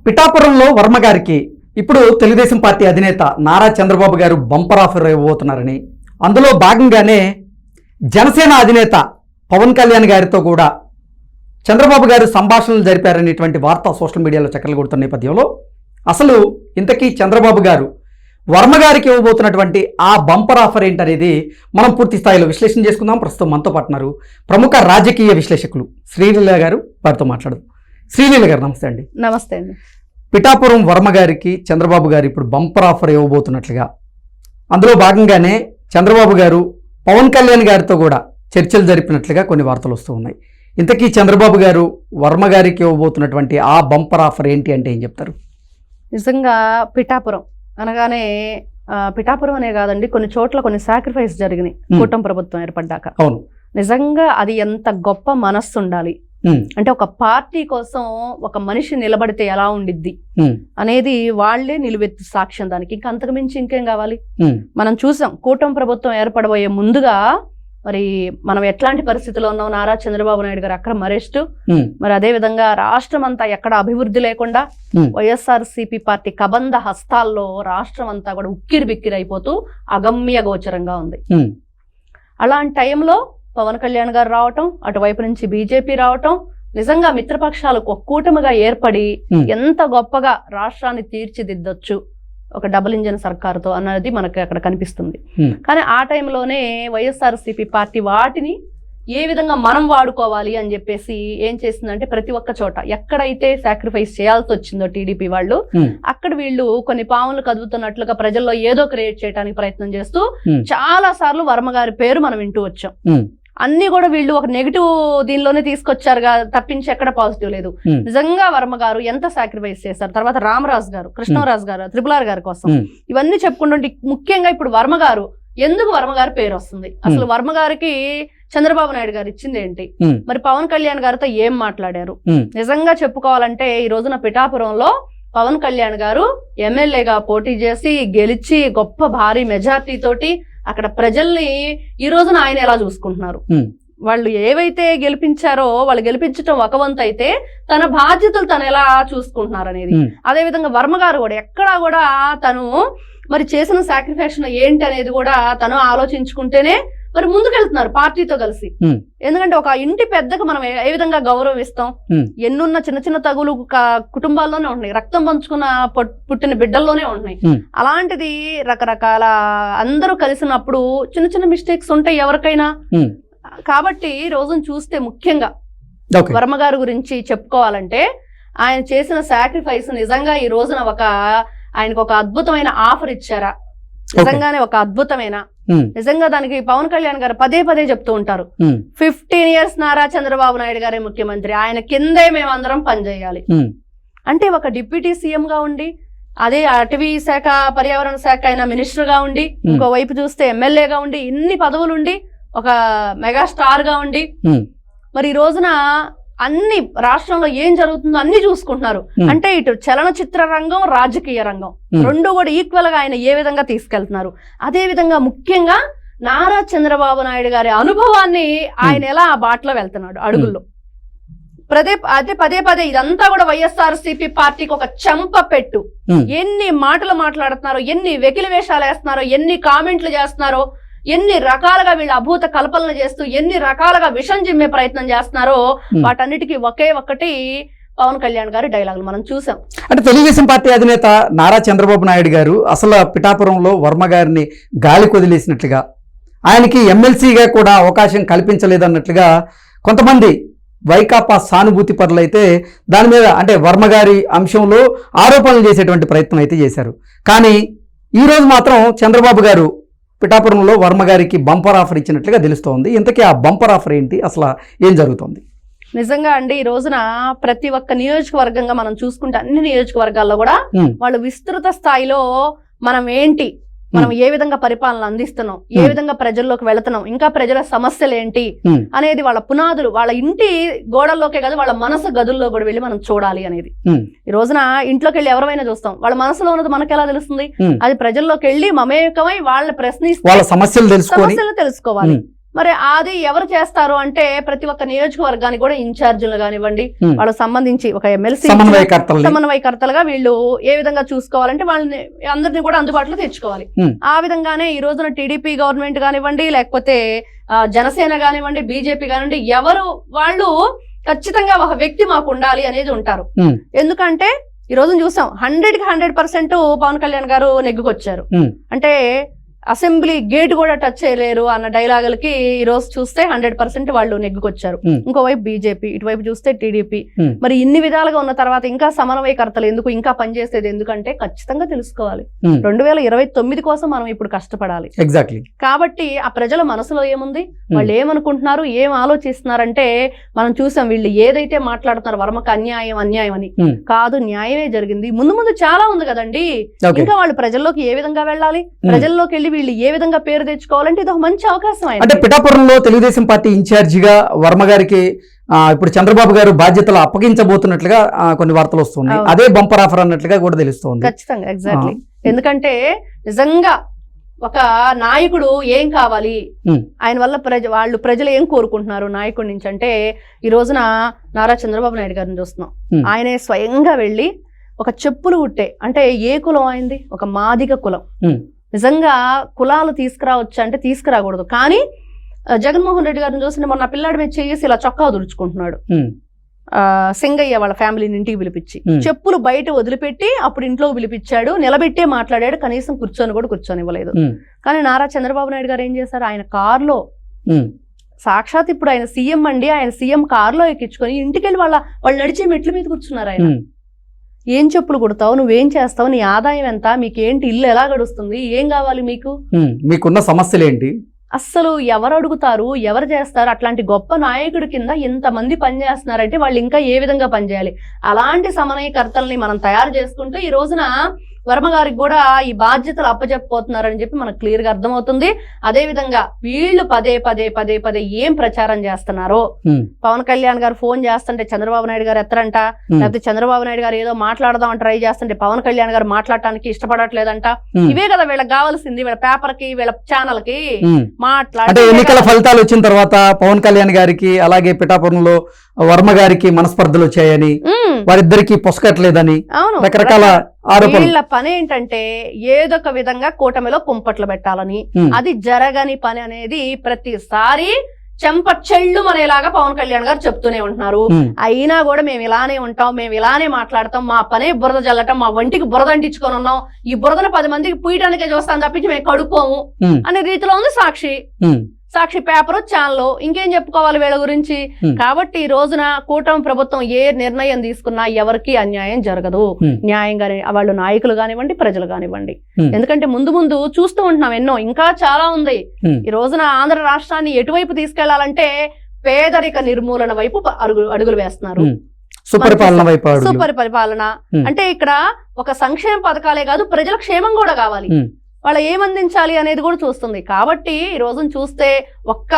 పిఠాపురంలో వర్మ గారికి ఇప్పుడు తెలుగుదేశం పార్టీ అధినేత నారా చంద్రబాబు గారు బంపర్ ఆఫర్ ఇవ్వబోతున్నారని, అందులో భాగంగానే జనసేన అధినేత పవన్ కళ్యాణ్ గారితో కూడా చంద్రబాబు గారు సంభాషణలు జరిపారనేటువంటి వార్త సోషల్ మీడియాలో చక్కర్లు కొడుతున్న నేపథ్యంలో అసలు ఇంతకీ చంద్రబాబు గారు వర్మ గారికి ఇవ్వబోతున్నటువంటి ఆ బంపర్ ఆఫర్ ఏంటనేది మనం పూర్తి స్థాయిలో విశ్లేషణ చేసుకుందాం. ప్రస్తుతం మనతో పాటున్నారు ప్రముఖ రాజకీయ విశ్లేషకులు శ్రీలీల గారు. వారితో మాట్లాడదు. శ్రీలీల గారు నమస్తే అండి. నమస్తే అండి. పిఠాపురం వర్మ గారికి చంద్రబాబు గారు ఇప్పుడు బంపర్ ఆఫర్ ఇవ్వబోతున్నట్లుగా, అందులో భాగంగానే చంద్రబాబు గారు పవన్ కళ్యాణ్ గారితో కూడా చర్చలు జరిపినట్లుగా కొన్ని వార్తలు వస్తూ ఉన్నాయి. ఇంతకీ చంద్రబాబు గారు వర్మ గారికి ఇవ్వబోతున్నటువంటి ఆ బంపర్ ఆఫర్ ఏంటి అంటే ఏం చెప్తారు? నిజంగా పిఠాపురం అనగానే పిఠాపురం అనే కాదండి, కొన్ని చోట్ల కొన్ని సాక్రిఫైస్ జరిగినాయి కూటమి ప్రభుత్వం ఏర్పడ్డాక. అవును, నిజంగా అది ఎంత గొప్ప మనస్సు ఉండాలి అంటే, ఒక పార్టీ కోసం ఒక మనిషి నిలబడితే ఎలా ఉండిద్ది అనేది వాళ్లే నిలువెత్తు సాక్ష్యం. దానికి ఇంకా అంతకు మించి ఇంకేం కావాలి? మనం చూసాం కూటమి ప్రభుత్వం ఏర్పడబోయే ముందుగా మరి మనం ఎట్లాంటి పరిస్థితిలో ఉన్నాం. నారా చంద్రబాబు నాయుడు గారు అక్కడ అరెస్టు, మరి అదే విధంగా రాష్ట్రం అంతా ఎక్కడ అభివృద్ధి లేకుండా వైఎస్ఆర్సీపీ పార్టీ కబంధ హస్తాల్లో రాష్ట్రం అంతా కూడా ఉక్కిరి బిక్కిరి అయిపోతూ అగమ్య గోచరంగా ఉంది. అలాంటి టైంలో పవన్ కళ్యాణ్ గారు రావటం, అటువైపు నుంచి బీజేపీ రావటం, నిజంగా మిత్రపక్షాలకు ఒక కూటమిగా ఏర్పడి ఎంత గొప్పగా రాష్ట్రాన్ని తీర్చిదిద్దొచ్చు ఒక డబుల్ ఇంజన్ సర్కారుతో అన్నది మనకి అక్కడ కనిపిస్తుంది. కానీ ఆ టైంలోనే వైఎస్ఆర్సీపీ పార్టీ వాటిని ఏ విధంగా మనం వాడుకోవాలి అని చెప్పేసి ఏం చేసిందంటే, ప్రతి ఒక్క చోట ఎక్కడైతే సాక్రిఫైస్ చేయాల్సి వచ్చిందో టీడీపీ వాళ్ళు, అక్కడ వీళ్ళు కొన్ని పాములు కదుపుతున్నట్లుగా ప్రజల్లో ఏదో క్రియేట్ చేయడానికి ప్రయత్నం చేస్తూ చాలా సార్లు వర్మ గారి పేరు మనం వింటూ వచ్చాం. అన్ని కూడా వీళ్ళు ఒక నెగిటివ్ దీనిలోనే తీసుకొచ్చారు తప్పించి ఎక్కడ పాజిటివ్ లేదు. నిజంగా వర్మ గారు ఎంత సాక్రిఫైస్ చేశారు. తర్వాత రామరాజు గారు, కృష్ణరాజు గారు, త్రిపులార్ గారి కోసం ఇవన్నీ చెప్పుకుంటుంటే, ముఖ్యంగా ఇప్పుడు వర్మ గారు ఎందుకు వర్మ గారి పేరు వస్తుంది? అసలు వర్మ గారికి చంద్రబాబు నాయుడు గారు ఇచ్చింది ఏంటి? మరి పవన్ కళ్యాణ్ గారితో ఏం మాట్లాడారు? నిజంగా చెప్పుకోవాలంటే ఈ రోజున పిఠాపురంలో పవన్ కళ్యాణ్ గారు ఎమ్మెల్యేగా పోటీ చేసి గెలిచి గొప్ప భారీ మెజార్టీ తోటి అక్కడ ప్రజల్ని ఈ రోజున ఆయన ఎలా చూసుకుంటున్నారు? వాళ్ళు ఏవైతే గెలిపించారో వాళ్ళు గెలిపించడం ఒక వంతు అయితే, తన బాధ్యతలు తను ఎలా చూసుకుంటున్నారు అనేది. అదే విధంగా వర్మ గారు కూడా ఎక్కడా కూడా తను మరి చేసిన సాక్రిఫికేషన్ ఏంటి అనేది కూడా తను ఆలోచించుకుంటేనే మరి ముందుకెళ్తున్నారు పార్టీతో కలిసి. ఎందుకంటే ఒక ఇంటి పెద్దకు మనం ఏ విధంగా గౌరవం ఇస్తాం? ఎన్నున్న చిన్న చిన్న తగులు కుటుంబాల్లోనే ఉంటున్నాయి, రక్తం పంచుకున్న పుట్టిన బిడ్డల్లోనే ఉంటున్నాయి. అలాంటిది రకరకాల అందరూ కలిసినప్పుడు చిన్న చిన్న మిస్టేక్స్ ఉంటాయి ఎవరికైనా. కాబట్టి ఈ రోజును చూస్తే ముఖ్యంగా వర్మ గారి గురించి చెప్పుకోవాలంటే, ఆయన చేసిన సాక్రిఫైస్ నిజంగా ఈ రోజున ఆయనకు ఒక అద్భుతమైన ఆఫర్ ఇచ్చారా? నిజంగానే ఒక అద్భుతమైన, నిజంగా దానికి పవన్ కళ్యాణ్ గారు పదే పదే చెప్తూ ఉంటారు, 15 years నారా చంద్రబాబు నాయుడు గారే ముఖ్యమంత్రి, ఆయన కిందే మేమందరం పనిచేయాలి అంటే, ఒక డిప్యూటీ సీఎం గా ఉండి, అదే అటవీ శాఖ పర్యావరణ శాఖ అయిన మినిస్టర్ గా ఉండి, ఇంకోవైపు చూస్తే ఎమ్మెల్యేగా ఉండి, ఇన్ని పదవులుండి, ఒక మెగాస్టార్ గా ఉండి, మరి ఈ రోజున అన్ని రాష్ట్రంలో ఏం జరుగుతుందో అన్ని చూసుకుంటున్నారు. అంటే ఇటు చలనచిత్ర రంగం, రాజకీయ రంగం రెండు కూడా ఈక్వల్ గా ఆయన ఏ విధంగా తీసుకెళ్తున్నారు. అదే విధంగా ముఖ్యంగా నారా చంద్రబాబు నాయుడు గారి అనుభవాన్ని ఆయన ఎలా ఆ బాటలో వెళ్తున్నాడు అడుగుల్లో. అదే పదే పదే ఇదంతా కూడా వైఎస్ఆర్సీపీ పార్టీకి ఒక చెంప పెట్టు. ఎన్ని మాటలు మాట్లాడుతున్నారో, ఎన్ని వెకిలి వేషాలు వేస్తున్నారో, ఎన్ని కామెంట్లు చేస్తున్నారో, ఎన్ని రకాలుగా వీళ్ళు అభూత కల్పనలు చేస్తూ ఎన్ని రకాలుగా విషం జిమ్మే ప్రయత్నం చేస్తున్నారో, వాటన్నిటికీ ఒకే ఒక్కటి పవన్ కళ్యాణ్ గారి డైలాగులు మనం చూసాం. అంటే తెలుగుదేశం పార్టీ అధినేత నారా చంద్రబాబు నాయుడు గారు అసలు పిఠాపురంలో వర్మ గారిని గాలి కొదిలేసినట్లుగా, ఆయనకి ఎమ్మెల్సీగా కూడా అవకాశం కల్పించలేదన్నట్లుగా కొంతమంది వైకాపా సానుభూతి పరులైతే దాని మీద అంటే వర్మ గారి అంశంలో ఆరోపణలు చేసేటువంటి ప్రయత్నం అయితే చేశారు. కానీ ఈరోజు మాత్రం చంద్రబాబు గారు పిఠాపురంలో వర్మ గారికి బంపర్ ఆఫర్ ఇచ్చినట్లుగా తెలుస్తోంది. ఇంతకీ ఆ బంపర్ ఆఫర్ ఏంటి? అసలు ఏం జరుగుతుంది? నిజంగా అండి, ఈ రోజున ప్రతి ఒక్క నియోజకవర్గంగా మనం చూసుకుంటే అన్ని నియోజకవర్గాల్లో కూడా వాళ్ళు విస్తృత స్థాయిలో మనం ఏ విధంగా పరిపాలన అందిస్తున్నాం, ఏ విధంగా ప్రజల్లోకి వెళుతున్నాం, ఇంకా ప్రజల సమస్యలు ఏంటి అనేది వాళ్ళ పునాదులు వాళ్ళ ఇంటి గోడల్లోకే కాదు, వాళ్ళ మనసు గదుల్లో కూడా వెళ్ళి మనం చూడాలి అనేది. ఈ రోజున ఇంట్లోకి వెళ్ళి ఎవరైనా చూస్తాం, వాళ్ళ మనసులో ఉన్నది మనకు ఎలా తెలుస్తుంది? అది ప్రజల్లోకి వెళ్ళి మమేకమై వాళ్ళ ప్రశ్నిస్తే వాళ్ళ సమస్యలు తెలుసుకోవాలి. మరి అది ఎవరు చేస్తారు అంటే ప్రతి ఒక్క నియోజకవర్గానికి కూడా ఇన్ఛార్జీలు కానివ్వండి, వాళ్ళకి సంబంధించి ఒక ఎమ్మెల్సీ సమన్వయకర్తలుగా వీళ్ళు ఏ విధంగా చూసుకోవాలంటే వాళ్ళని అందరినీ కూడా అందుబాటులో తెచ్చుకోవాలి. ఆ విధంగానే ఈ రోజున టీడీపీ గవర్నమెంట్ కానివ్వండి, లేకపోతే జనసేన కానివ్వండి, బీజేపీ కానివ్వండి, ఎవరు వాళ్ళు ఖచ్చితంగా ఒక వ్యక్తి మాకు ఉండాలి అనేది ఉంటారు. ఎందుకంటే ఈ రోజు చూసాం 100% పవన్ కళ్యాణ్ గారు నెగ్గుకొచ్చారు. అంటే అసెంబ్లీ గేట్ కూడా టచ్ చేయలేరు అన్న డైలాగులకి ఈ రోజు చూస్తే 100% వాళ్ళు నెగ్గుకొచ్చారు. ఇంకోవైపు బీజేపీ, ఇటువైపు చూస్తే టీడీపీ. మరి ఇన్ని విధాలుగా ఉన్న తర్వాత ఇంకా సమన్వయకర్తలు ఎందుకు, ఇంకా పనిచేసేది ఎందుకంటే ఖచ్చితంగా తెలుసుకోవాలి 2029 కోసం మనం ఇప్పుడు కష్టపడాలి. ఎగ్జాక్ట్లీ. కాబట్టి ఆ ప్రజల మనసులో ఏముంది, వాళ్ళు ఏమనుకుంటున్నారు, ఏం ఆలోచిస్తున్నారంటే మనం చూసాం. వీళ్ళు ఏదైతే మాట్లాడుతున్నారు వర్మకు అన్యాయం అని కాదు, న్యాయమే జరిగింది. ముందు చాలా ఉంది కదండి. ఇంకా వాళ్ళు ప్రజల్లోకి ఏ విధంగా వెళ్ళాలి, ప్రజల్లోకి వెళ్ళి వీళ్ళు ఏ విధంగా పేరు తెచ్చుకోవాలంటే ఇది ఒక మంచి అవకాశం. అంటే పిఠాపురంలో తెలుగుదేశం పార్టీ ఇన్ఛార్జిగా వర్మ గారికి ఇప్పుడు చంద్రబాబు గారు బాధ్యతలు అప్పగించబోతున్నట్లుగా కొన్ని వార్తలు వస్తున్నాయి. అదే బంపర్ ఆఫర్ అన్నట్లుగా కూడా తెలుస్తుంది. ఖచ్చితంగా, ఎగ్జాక్ట్లీ. ఎందుకంటే నిజంగా ఒక నాయకుడు ఏం కావాలి, ఆయన వల్ల ప్రజలు ఏం కోరుకుంటున్నారు నాయకుడి నుంచి అంటే ఈ రోజున నారా చంద్రబాబు నాయుడు గారిని చూస్తున్నాం. ఆయనే స్వయంగా వెళ్ళి ఒక చెప్పులు కుట్టే, అంటే ఏ కులం అయింది, ఒక మాదిగ కులం. నిజంగా కులాలు తీసుకురావచ్చు అంటే తీసుకురాకూడదు, కానీ జగన్మోహన్ రెడ్డి గారిని చూసి మొన్న పిల్లాడి మీద చేసి ఇలా చొక్కా వదులుచుకుంటున్నాడు. సింగయ్య వాళ్ళ ఫ్యామిలీని ఇంటికి పిలిపించి చెప్పులు బయట వదిలిపెట్టి అప్పుడు ఇంట్లో పిలిపించాడు, నిలబెట్టే మాట్లాడాడు, కనీసం కూర్చొని ఇవ్వలేదు. కానీ నారా చంద్రబాబు నాయుడు గారు ఏం చేశారు, ఆయన కారులో సాక్షాత్ ఇప్పుడు ఆయన సీఎం అండి, ఆయన సీఎం కారులో ఎక్కించుకొని ఇంటికెళ్ళి వాళ్ళు నడిచే మెట్ల మీద కూర్చున్నారు. ఆయన ఏం చెప్పులు కుడతావు, నువ్వేం చేస్తావు, నీ ఆదాయం ఎంత, మీకేంటి, ఇల్లు ఎలా గడుస్తుంది, ఏం కావాలి మీకు, మీకున్న సమస్యలు ఏంటి, అస్సలు ఎవరు అడుగుతారు, ఎవరు చేస్తారు? అట్లాంటి గొప్ప నాయకుడి కింద ఇంతమంది పనిచేస్తున్నారంటే వాళ్ళు ఇంకా ఏ విధంగా పనిచేయాలి? అలాంటి సమన్వయకర్తల్ని మనం తయారు చేసుకుంటూ ఈ రోజున వర్మ గారికి కూడా ఈ బాధ్యతలు అప్పచెప్పబోతున్నారని చెప్పి మనకు క్లియర్ గా అర్థమవుతుంది. అదే విధంగా వీళ్ళు పదే ఏం ప్రచారం చేస్తున్నారో, పవన్ కళ్యాణ్ గారు ఫోన్ చేస్తుంటే చంద్రబాబు నాయుడు గారు ఎత్తరంట, లేకపోతే చంద్రబాబు నాయుడు గారు ఏదో మాట్లాడదామని ట్రై చేస్తుంటే పవన్ కళ్యాణ్ గారు మాట్లాడటానికి ఇష్టపడట్లేదంట. ఇవే కదా వీళ్ళకి కావాల్సింది, వీళ్ళ పేపర్ కి, వీళ్ళ ఛానల్ కి అంటే ఎన్నికల ఫలితాలు వచ్చిన తర్వాత పవన్ కళ్యాణ్ గారికి అలాగే పిఠాపురంలో వర్మ గారికి మనస్పర్ధలు వచ్చాయని, వారిద్దరికి పొసకట్లేదని రకరకాల ఆరోపణలు. వీళ్ళ పని ఏంటంటే ఏదొక విధంగా కూటమిలో కుంపట్లు పెట్టాలని, అది జరగని పని అనేది ప్రతిసారి చెంపచెళ్ళు అనేలాగా పవన్ కళ్యాణ్ గారు చెప్తూనే ఉంటున్నారు. అయినా కూడా మేము ఇలానే ఉంటాం, మేము ఇలానే మాట్లాడతాం, మా పనే బురద జల్లటం, మా వంటికి బురద అంటించుకొని ఉన్నాం, ఈ బురదను 10 మందికి పూయడానికే చూస్తాం తప్పించి మేము కడుక్కోము అనే రీతిలో ఉంది సాక్షి పేపర్, ఛానల్. ఇంకేం చెప్పుకోవాలి వీళ్ళ గురించి? కాబట్టి ఈ రోజున కూటమి ప్రభుత్వం ఏ నిర్ణయం తీసుకున్నా ఎవరికి అన్యాయం జరగదు, న్యాయంగానే వాళ్ళు నాయకులు కానివ్వండి, ప్రజలు కానివ్వండి. ఎందుకంటే ముందు చూస్తూ ఉంటున్నాం ఎన్నో, ఇంకా చాలా ఉంది. ఈ రోజున ఆంధ్ర రాష్ట్రాన్ని ఎటువైపు తీసుకెళ్లాలంటే పేదరిక నిర్మూలన వైపు అడుగులు వేస్తున్నారు. సుపరిపాలన అంటే ఇక్కడ ఒక సంక్షేమ పథకాలే కాదు, ప్రజల క్షేమం కూడా కావాలి, వాళ్ళ ఏమందించాలి అనేది కూడా చూస్తుంది. కాబట్టి ఈ రోజున చూస్తే ఒక్క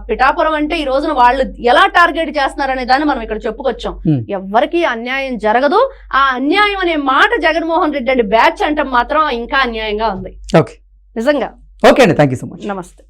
పిఠాపురం అంటే ఈ రోజున వాళ్ళు ఎలా టార్గెట్ చేస్తున్నారనే దాన్ని మనం ఇక్కడ చెప్పుకొచ్చాం. ఎవరికి అన్యాయం జరగదు. ఆ అన్యాయం అనే మాట జగన్మోహన్ రెడ్డి అండి బ్యాచ్ అంటే మాత్రం ఇంకా అన్యాయంగా ఉంది నిజంగా. ఓకే అండి, థ్యాంక్ యూ సో మచ్. నమస్తే.